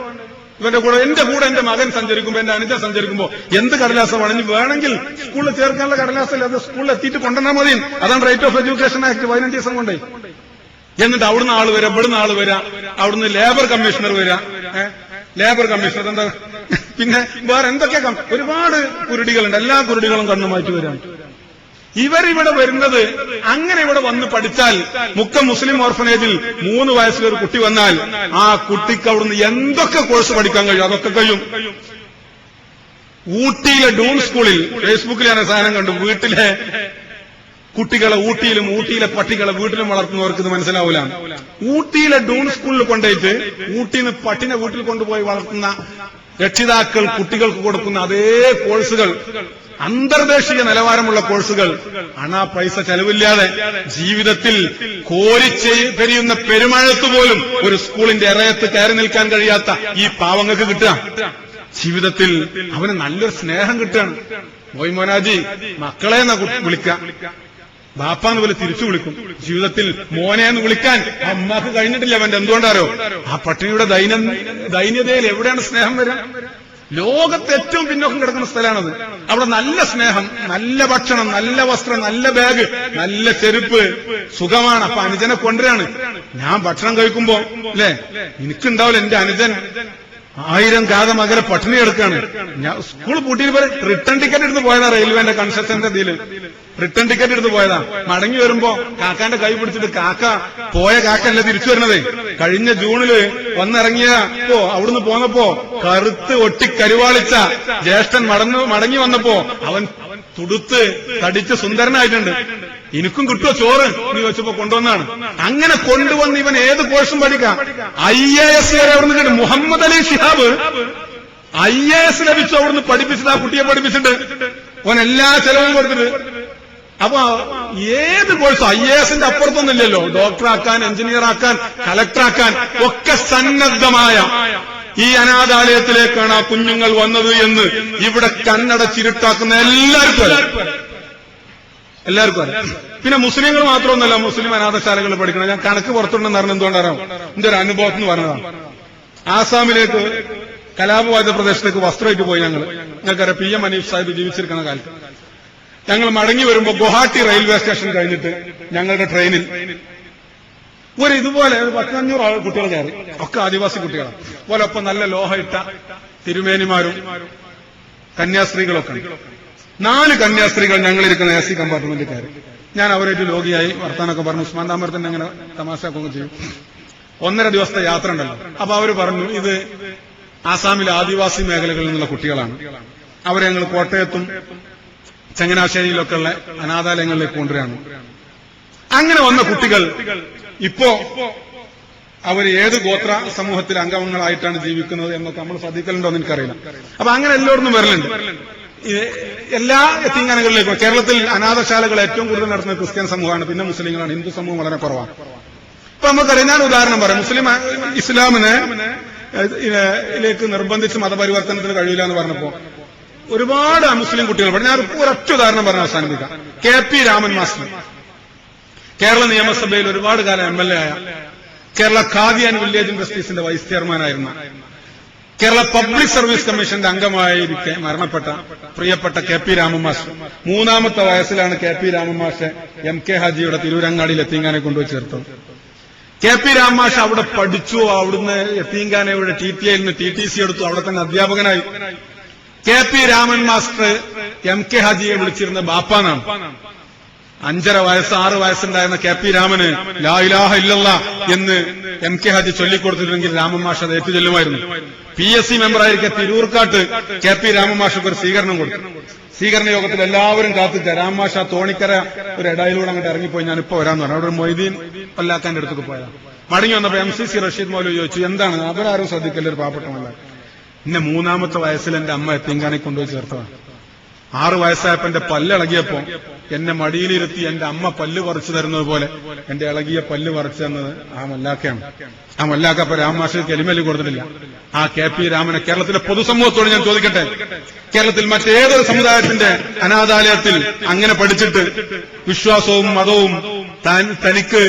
ഇവന്റെ കൂടെ എന്റെ മകൻ സഞ്ചരിക്കുമ്പോ, എന്റെ അനുജൻ സഞ്ചരിക്കുമ്പോ എന്ത് കടലാസമാണ്? ഇനി വേണമെങ്കിൽ സ്കൂളിൽ ചേർക്കാനുള്ള കടലാസല്ല, അത് സ്കൂളിൽ എത്തിയിട്ട് കൊണ്ടുവന്നാൽ മതി. അതാണ് റൈറ്റ് ഓഫ് എഡ്യൂക്കേഷൻ ആക്ട് 15 ദിവസം കൊണ്ടേ. എന്നിട്ട് അവിടുന്ന് ആള് വരാം, ഇവിടുന്ന് ആള് വരാം, അവിടുന്ന് ലേബർ കമ്മീഷണർ വരാം. ലേബർ കമ്മീഷണർ എന്താ, പിന്നെ വേറെ എന്തൊക്കെ ഒരുപാട് കുരുടികളുണ്ട്. എല്ലാ കുരുടികളും കണ്ണു മാറ്റി വരാം. ഇവരിവിടെ വരുന്നത് അങ്ങനെ ഇവിടെ വന്ന് പഠിച്ചാൽ, മുക്കം മുസ്ലിം ഓർഫനേജിൽ 3 വയസ്സിലൊരു കുട്ടി വന്നാൽ ആ കുട്ടിക്ക് അവിടുന്ന് എന്തൊക്കെ കോഴ്സ് പഠിക്കാൻ കഴിയും അതൊക്കെ കഴിയും. ഊട്ടിയിലെ ഡൂൺ സ്കൂളിൽ ഫേസ്ബുക്കിൽ ഞാൻ സാധനം കണ്ടു. വീട്ടിലെ കുട്ടികളെ ഊട്ടിയിലെ പട്ടികളെ വീട്ടിലും വളർത്തുന്നവർക്ക് ഇത് മനസ്സിലാവൂല. ഊട്ടിയിലെ ഡൂൺ സ്കൂളിൽ കൊണ്ടുപോയിട്ട് ഊട്ടിയിൽ നിന്ന് പട്ടിനെ വീട്ടിൽ കൊണ്ടുപോയി വളർത്തുന്ന രക്ഷിതാക്കൾ കുട്ടികൾക്ക് കൊടുക്കുന്ന അതേ കോഴ്സുകൾ, അന്തർദേശീയ നിലവാരമുള്ള കോഴ്സുകൾ, പൈസ ചെലവില്ലാതെ ജീവിതത്തിൽ കോരിച്ചെരിയുന്ന പെരുമഴത്ത് പോലും ഒരു സ്കൂളിന്റെ ഇറയത്ത് കയറി നിൽക്കാൻ കഴിയാത്ത ഈ പാവങ്ങൾക്ക് കിട്ടുക. ജീവിതത്തിൽ അവന് നല്ലൊരു സ്നേഹം കിട്ടുകയാണ്. മോയ് മോനാജി മക്കളെ എന്നാ വിളിക്കുക. ബാപ്പാന്ന് പോലെ തിരിച്ചു വിളിക്കും. ജീവിതത്തിൽ മോനെന്ന് വിളിക്കാൻ അമ്മക്ക് കഴിഞ്ഞിട്ടില്ല. അവന്റെ എന്തുകൊണ്ടാരോ ആ പട്ടിണിയുടെ ദൈന്യതയിൽ എവിടെയാണ് സ്നേഹം വരിക? ലോകത്ത് ഏറ്റവും പിന്നോക്കം കിടക്കുന്ന സ്ഥലമാണത്. അവിടെ നല്ല സ്നേഹം, നല്ല ഭക്ഷണം, നല്ല വസ്ത്രം, നല്ല ബാഗ്, നല്ല ചെരുപ്പ്, സുഖമാണ്. അപ്പൊ അനുജനെ കൊണ്ടുവരാണ്. ഞാൻ ഭക്ഷണം കഴിക്കുമ്പോ അല്ലെ എനിക്കുണ്ടാവില്ല, എന്റെ അനുജൻ 1000 കാതം അകലെ പട്ടിണി എടുക്കാണ്. ഞാൻ സ്കൂൾ പൂട്ടിയപ്പോ റിട്ടേൺ ടിക്കറ്റ് എടുത്ത് പോയതാ. റെയിൽവേന്റെ കൺസെഷന്റെ ഇതിൽ റിട്ടേൺ ടിക്കറ്റ് എടുത്ത് പോയതാ. മടങ്ങി വരുമ്പോ കാക്കാന്റെ കൈ പിടിച്ചിട്ട് പോയ കാക്കല്ല തിരിച്ചു വരണതേ. കഴിഞ്ഞ ജൂണില് വന്നിറങ്ങിയപ്പോ അവിടുന്ന് പോന്നപ്പോ കറുത്ത് ഒട്ടി കരുവാളിച്ച ജ്യേഷ്ഠൻ മടങ്ങി വന്നപ്പോ അവൻ തുടുത്ത് തടിച്ച് സുന്ദരനായിട്ടുണ്ട്. എനിക്കും കിട്ടുമോ ചോറ് നീ വെച്ചപ്പോ കൊണ്ടുവന്നാണ്. അങ്ങനെ കൊണ്ടുവന്ന് ഇവൻ ഏത് കോഴ്സും പഠിക്കാം. IAS വരെ അവിടുന്ന് കിട്ടും. മുഹമ്മദ് അലി ശിഹാബ് IAS ലഭിച്ചു. അവിടുന്ന് പഠിപ്പിച്ചിട്ട് ആ കുട്ടിയെ പഠിപ്പിച്ചിട്ട് അവൻ എല്ലാ ചെലവും കൊടുത്തിട്ട്. അപ്പൊ ഏത് കോഴ്സും IASന്റെ അപ്പുറത്തൊന്നുമില്ലല്ലോ. ഡോക്ടറാക്കാൻ, എഞ്ചിനീയറാക്കാൻ, കളക്ടറാക്കാൻ ഒക്കെ സന്നദ്ധമായ ഈ അനാഥാലയത്തിലേക്കാണ് ആ കുഞ്ഞുങ്ങൾ വന്നത് എന്ന് ഇവിടെ കണ്ണടച്ചിരുട്ടാക്കുന്ന എല്ലാവർക്കും അറിയാം. പിന്നെ മുസ്ലിങ്ങൾ മാത്രമൊന്നുമല്ല മുസ്ലിം അനാഥശാലകൾ പഠിക്കണം. ഞാൻ കണക്ക് പുറത്തുണ്ടെന്ന് പറഞ്ഞ എന്തുകൊണ്ടാണ് എന്റെ ഒരു അനുഭവത്തിൽ നിന്ന് പറഞ്ഞതാണ്. ആസാമിലേക്ക് കലാപബാധിത പ്രദേശത്തേക്ക് വസ്ത്രമായിട്ട് പോയി ഞങ്ങൾക്കറിയാം. PM അനീഫ് സാഹിബ് ജീവിച്ചിരിക്കുന്ന കാലത്ത് ഞങ്ങൾ മടങ്ങി വരുമ്പോ ഗുവാഹട്ടി റെയിൽവേ സ്റ്റേഷൻ കഴിഞ്ഞിട്ട് ഞങ്ങളുടെ ട്രെയിനിൽ ഇതുപോലെ 100-500 കുട്ടികൾ കയറി. ഒക്കെ ആദിവാസി കുട്ടികളാണ്. പോലെ ഒപ്പം നല്ല ലോഹയിട്ട തിരുമേനിമാരും കന്യാസ്ത്രീകളൊക്കെ ഉണ്ട്. 4 കന്യാസ്ത്രീകൾ ഞങ്ങളിരിക്കുന്ന AC കമ്പാർട്ട്മെന്റിൽ കയറി. ഞാൻ അവരായിട്ട് ലോകിയായി വർത്താനൊക്കെ പറഞ്ഞു. ഉസ്മാൻ താമരത്തിന്റെ അങ്ങനെ തമാശയൊക്കെ ചെയ്യും. 1.5 ദിവസത്തെ യാത്ര ഉണ്ടല്ലോ. അപ്പൊ അവര് പറഞ്ഞു ഇത് ആസാമിലെ ആദിവാസി മേഖലകളിൽ നിന്നുള്ള കുട്ടികളാണ്. അവരെ ഞങ്ങൾ കോട്ടയത്തും ചങ്ങനാശ്ശേരിയിലൊക്കെ ഉള്ള അനാഥാലയങ്ങളിലേക്ക് കൊണ്ടുവരികയാണ്. അങ്ങനെ വന്ന കുട്ടികൾ ഇപ്പോ അവർ ഏത് ഗോത്ര സമൂഹത്തിലെ അംഗങ്ങളായിട്ടാണ് ജീവിക്കുന്നത് എന്നൊക്കെ നമ്മൾ ശ്രദ്ധിക്കലുണ്ടോ എന്ന് എനിക്കറിയില്ല. അപ്പൊ അങ്ങനെ എല്ലായിടത്തും വരലുണ്ട്. എല്ലാ യത്തീംഖാനകളിലേക്കും. കേരളത്തിൽ അനാഥശാലകൾ ഏറ്റവും കൂടുതൽ നടത്തുന്ന ക്രിസ്ത്യൻ സമൂഹമാണ്, പിന്നെ മുസ്ലിങ്ങളാണ്. ഹിന്ദു സമൂഹം വളരെ കുറവാണ്. ഇപ്പൊ നമുക്കറിയാം. ഞാൻ ഉദാഹരണം പറയാം. ഇസ്ലാമിനെ ഇതിലേക്ക് നിർബന്ധിച്ച് മതപരിവർത്തനത്തിന് കഴിയില്ല എന്ന് പറഞ്ഞപ്പോ ഒരുപാട് മുസ്ലിം കുട്ടികൾ പറഞ്ഞു. ഞാൻ ഒരൊറ്റ ഉദാഹരണം പറഞ്ഞ് അവസാനിപ്പിക്കാം. KP രാമൻ മാസ്റ്റർ കേരള നിയമസഭയിൽ ഒരുപാട് കാലം MLA ആയ, കേരള ഖാദി ആൻഡ് വില്ലേജ് ഇൻഡസ്ട്രീസിന്റെ വൈസ് ചെയർമാനായിരുന്ന, കേരള പബ്ലിക് സർവീസ് കമ്മീഷന്റെ അംഗമായിരിക്കെ മരണപ്പെട്ട പ്രിയപ്പെട്ട KP രാമൻ മാസ്റ്റർ 3-ാമത്തെ വയസ്സിലാണ് KP രാമൻ മാഷ് MK ഹാജിയുടെ തിരൂരങ്ങാടിയിൽ യത്തീംഖാനെ കൊണ്ടുപോയി ചേർത്തത്. KP രാമൻ മാഷ് അവിടെ പഠിച്ചു. അവിടുന്ന് യത്തീംഖാനയുടെ TTIയിൽ നിന്ന് TTC എടുത്തു. അവിടെ തന്നെ അധ്യാപകനായി. KP Raman master MK ഹാജിയെ വിളിച്ചിരുന്ന ബാപ്പാനാണ്. 5.5 വയസ്സ് 6 വയസ്സുണ്ടായിരുന്ന KP രാമന് ലാ ഇലാഹ ഇല്ലല്ലാഹ് എന്ന് MK ഹാജി ചൊല്ലിക്കൊടുത്തിട്ടുണ്ടെങ്കിൽ രാമൻ മാഷ് അത് ഏറ്റുചൊല്ലുമായിരുന്നു. PSC മെമ്പറായിരിക്കെ തിരൂർക്കാട്ട് KP രാമൻ മാഷക്ക് ഒരു സ്വീകരണം കൊടുത്തു. സ്വീകരണ യോഗത്തിൽ എല്ലാവരും കാത്തിച്ച രാമൻ മാഷ തോണിക്കര ഒരു ഇടയിലൂടെ അങ്ങോട്ട് ഇറങ്ങിപ്പോയി. ഞാനിപ്പോ വരാന്ന് പറഞ്ഞു. അവിടെ ഒരു മൊയ്തീൻ പല്ലാക്കാന്റെ അടുത്തേക്ക് പോയതാണ്. മടങ്ങി വന്നപ്പോ MCC റഷീദ് മൗലവി ചോദിച്ചു എന്താണ്? അവരാരും ശ്രദ്ധിക്കല്ല, ഒരു പാവപ്പെട്ടമല്ല. എന്നെ 3-ാമത്തെ വയസ്സിൽ എന്റെ അമ്മ യത്തീംഖാനെ കൊണ്ടുപോയി ചേർത്തതാണ്. 6 വയസ്സായപ്പോ എന്റെ പല്ലിളകിയപ്പോ എന്നെ മടിയിലിരുത്തി എന്റെ അമ്മ പല്ല് പറിച്ചു തരുന്നത് പോലെ എന്റെ ഇളകിയ പല്ല് പറിച്ചു തന്നത് ആ മല്ലാക്കയാണ്. ആ മല്ലാക്ക ഇപ്പൊ രാമമാഷ് കെലിമല് കൊടുത്തിട്ടില്ല. ആ KP രാമനെ കേരളത്തിലെ പൊതുസമൂഹത്തോട് ഞാൻ ചോദിക്കട്ടെ, കേരളത്തിൽ മറ്റേതൊരു സമുദായത്തിന്റെ അനാഥാലയത്തിൽ അങ്ങനെ പഠിച്ചിട്ട് വിശ്വാസവും മതവും തനിക്ക്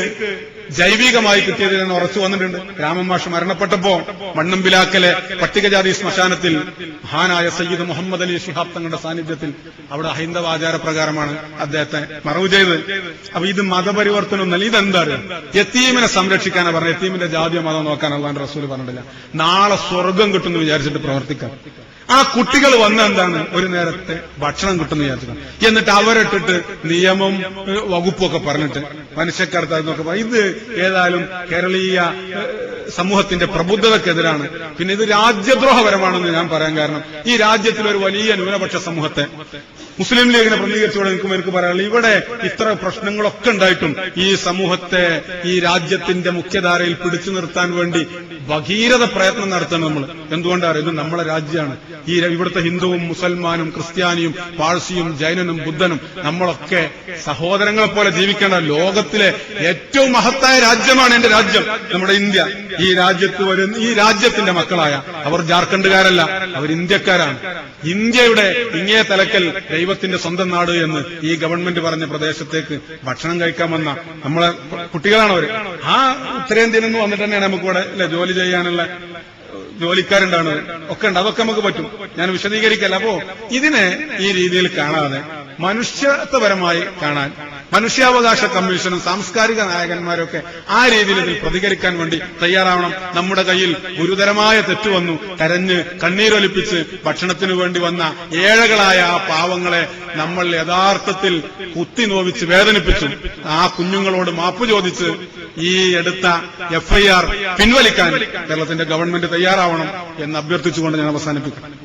ജൈവികമായി കിട്ടിയതിൽ നിന്ന് ഉറച്ചു വന്നിട്ടുണ്ട്. രാമൻ മാഷ് മരണപ്പെട്ടപ്പോ മണ്ണമ്പിലാക്കലെ പട്ടികജാതി ശ്മശാനത്തിൽ മഹാനായ സയ്യിദ് മുഹമ്മദ് അലി ശിഹാബ് തങ്ങളുടെ സാന്നിധ്യത്തിൽ അവിടെ ഹൈന്ദവ ആചാരപ്രകാരമാണ് അദ്ദേഹത്തെ മറവ് ചെയ്തത്. അപ്പൊ ഇത് മതപരിവർത്തനമൊന്നല്ല. ഇതെന്താണ്? യത്തീമിനെ സംരക്ഷിക്കാനാണ് പറഞ്ഞത്. യത്തീമിന്റെ ജാതിയോ മതം നോക്കാൻ അള്ളാഹുവിന്റെ റസൂൽ പറഞ്ഞിട്ടില്ല. നാളെ സ്വർഗം കിട്ടുമെന്ന് വിചാരിച്ചിട്ട് പ്രവർത്തിക്കാം. ആ കുട്ടികൾ വന്ന എന്താണ്? ഒരു നേരത്തെ ഭക്ഷണം കിട്ടുമെന്ന് വിചാരിച്ചിട്ടാണ്. എന്നിട്ട് അവരിട്ടിട്ട് നിയമം വകുപ്പൊക്കെ പറഞ്ഞിട്ട് മനുഷ്യക്കടത്ത് ഇത് ഏതായാലും കേരളീയ സമൂഹത്തിന്റെ പ്രബുദ്ധതക്കെതിരാണ്. പിന്നെ ഇത് രാജ്യദ്രോഹപരമാണെന്ന് ഞാൻ പറയാൻ കാരണം ഈ രാജ്യത്തിൽ ഒരു വലിയ ന്യൂനപക്ഷ സമൂഹത്തെ മുസ്ലിം ലീഗിനെ പ്രതിനിധീകരിച്ചുകൊണ്ട് എനിക്ക് പറയാനുള്ളത്, ഇവിടെ ഇത്ര പ്രശ്നങ്ങളൊക്കെ ഉണ്ടായിട്ടും ഈ സമൂഹത്തെ ഈ രാജ്യത്തിന്റെ മുഖ്യധാരയിൽ പിടിച്ചു നിർത്താൻ വേണ്ടി ഭഗീരഥ പ്രയത്നം നടത്തണം നമ്മൾ. എന്തുകൊണ്ടാണ്? ഇത് നമ്മളെ രാജ്യമാണ്. ഈ ഇവിടുത്തെ ഹിന്ദുവും മുസൽമാനും ക്രിസ്ത്യാനിയും പാഴ്സിയും ജൈനനും ബുദ്ധനും നമ്മളൊക്കെ സഹോദരങ്ങളെ പോലെ ജീവിക്കേണ്ട ലോകത്തിലെ ഏറ്റവും മഹത്തായ രാജ്യമാണ് എന്റെ രാജ്യം, നമ്മുടെ ഇന്ത്യ. ഈ രാജ്യത്ത് ഈ രാജ്യത്തിന്റെ മക്കളായ അവർ ജാർഖണ്ഡുകാരല്ല, അവർ ഇന്ത്യക്കാരാണ്. ഇന്ത്യയുടെ ഇങ്ങേ തലക്കൽ ദൈവത്തിന്റെ സ്വന്തം നാട് എന്ന് ഈ ഗവൺമെന്റ് പറഞ്ഞ പ്രദേശത്തേക്ക് ഭക്ഷണം കഴിക്കാൻ വന്ന നമ്മളെ കുട്ടികളാണ് അവര്. ആ ഉത്തരേന്ത്യയിൽ നിന്ന് വന്നിട്ട് തന്നെയാണ് നമുക്കിവിടെ ജോലി ചെയ്യാനുള്ള ജോലിക്കാരുണ്ടാണ് ഒക്കെ ഉണ്ട്. അതൊക്കെ നമുക്ക് പറ്റും. ഞാൻ വിശദീകരിക്കല്ല. അപ്പോ ഇതിനെ ഈ രീതിയിൽ കാണാതെ മനുഷ്യത്വപരമായി കാണാൻ മനുഷ്യാവകാശ കമ്മീഷനും സാംസ്കാരിക നായകന്മാരൊക്കെ ആ രീതിയിൽ ഇതിൽ പ്രതികരിക്കാൻ വേണ്ടി തയ്യാറാവണം. നമ്മുടെ കയ്യിൽ ഗുരുതരമായ തെറ്റ് വന്നു, കരഞ്ഞ് കണ്ണീരൊലിപ്പിച്ച് ഭക്ഷണത്തിനു വേണ്ടി വന്ന ഏഴകളായ ആ പാവങ്ങളെ നമ്മൾ യഥാർത്ഥത്തിൽ കുത്തിനോവിച്ച് വേദനിപ്പിച്ചു. ആ കുഞ്ഞുങ്ങളോട് മാപ്പ് ചോദിച്ച് ഈ എടുത്ത FIR പിൻവലിക്കാൻ കേരളത്തിന്റെ ഗവൺമെന്റ് തയ്യാറാവണം എന്ന് അഭ്യർത്ഥിച്ചുകൊണ്ട് ഞാൻ അവസാനിപ്പിക്കും.